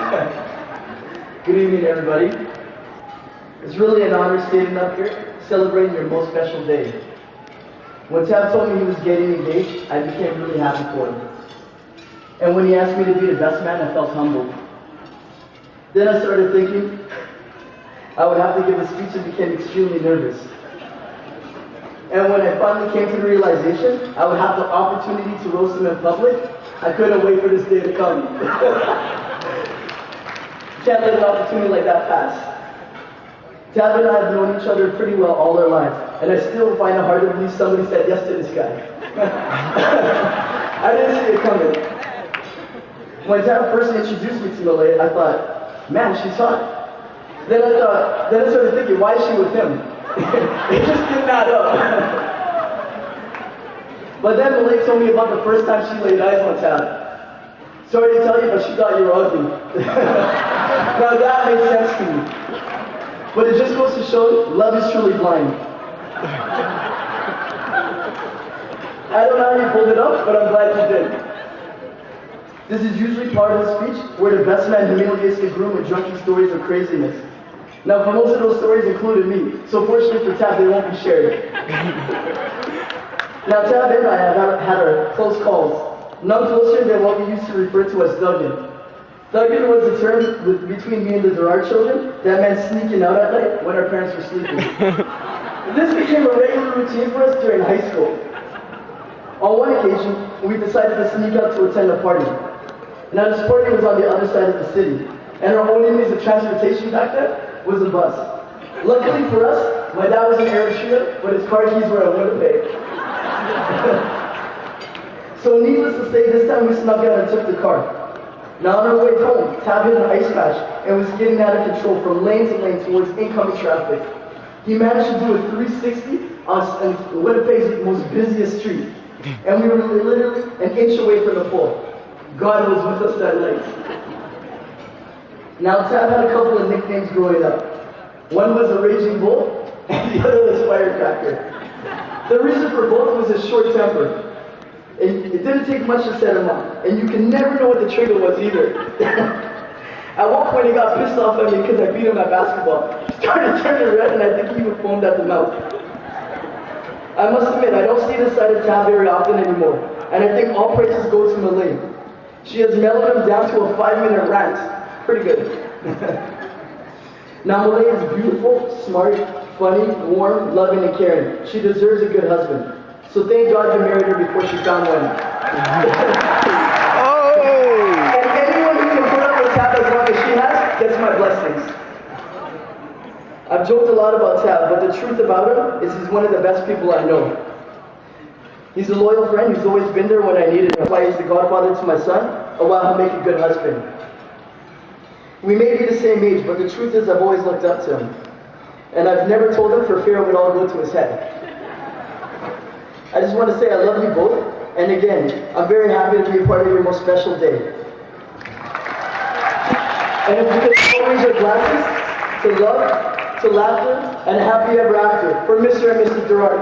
Good evening, everybody. It's really an honor standing up here, celebrating your most special day. When Tab told me he was getting engaged, I became really happy for him. And when he asked me to be the best man, I felt humbled. Then I started thinking I would have to give a speech and became extremely nervous. And when I finally came to the realization I would have the opportunity to roast him in public, I couldn't wait for this day to come. Can't let an opportunity like that pass. Tab and I have known each other pretty well all our lives, and I still find it hard to believe somebody said yes to this guy. I didn't see it coming. When Tab first introduced me to Malay, I thought, man, she's hot. Then I started thinking, why is she with him? It just didn't add up. But then Malay told me about the first time she laid eyes on Tab. Sorry to tell you, but she thought you were ugly. Now that made sense to me. But it just goes to show, love is truly blind. I don't know how you pulled it up, but I'm glad you did. This is usually part of the speech where the best man humiliates the groom with drunken stories of craziness. Now, for most of those stories included me, so fortunately for Tab, they won't be shared. Now, Tab and I have had our close calls, none closer than what we used to refer to as thugging. Thugging was a term between me and the Gerard children that meant sneaking out at night when our parents were sleeping. This became a regular routine for us during high school. On one occasion, we decided to sneak out to attend a party. Now, this party was on the other side of the city, and our only means of transportation back then was a bus. Luckily for us, my dad was in Eritrea, but his car keys were at Winnipeg. So needless to say, this time we snuck out and took the car. Now on our way home, Tab hit an ice patch and was getting out of control from lane to lane towards incoming traffic. He managed to do a 360 on Winnipeg's most busiest street, and we were literally an inch away from the pole. God was with us that night. Now Tab had a couple of nicknames growing up. One was a Raging Bull, and the other was Firecracker. The reason for both was his short temper. It didn't take much to set him off, and you can never know what the trigger was either. At one point he got pissed off at me because I beat him at basketball. He started turning red, and I think he even foamed at the mouth. I must admit, I don't see this side of Tab very often anymore, and I think all praises go to Malay. She has mellowed him down to a 5-minute rant. Pretty good. Now Malay is beautiful, smart, funny, warm, loving, and caring. She deserves a good husband. So thank God you married her before she found one. And anyone who can put up with Tab as long as she has, gets my blessings. I've joked a lot about Tab, but the truth about him is he's one of the best people I know. He's a loyal friend who's always been there when I needed him. That's why he's the godfather to my son, and while he'll make a good husband. We may be the same age, but the truth is I've always looked up to him. And I've never told him for fear it would all go to his head. I just want to say I love you both, and again, I'm very happy to be a part of your most special day. And if you could all raise your glasses to love, to laughter, and a happy ever after for Mr. and Mrs. Gerard.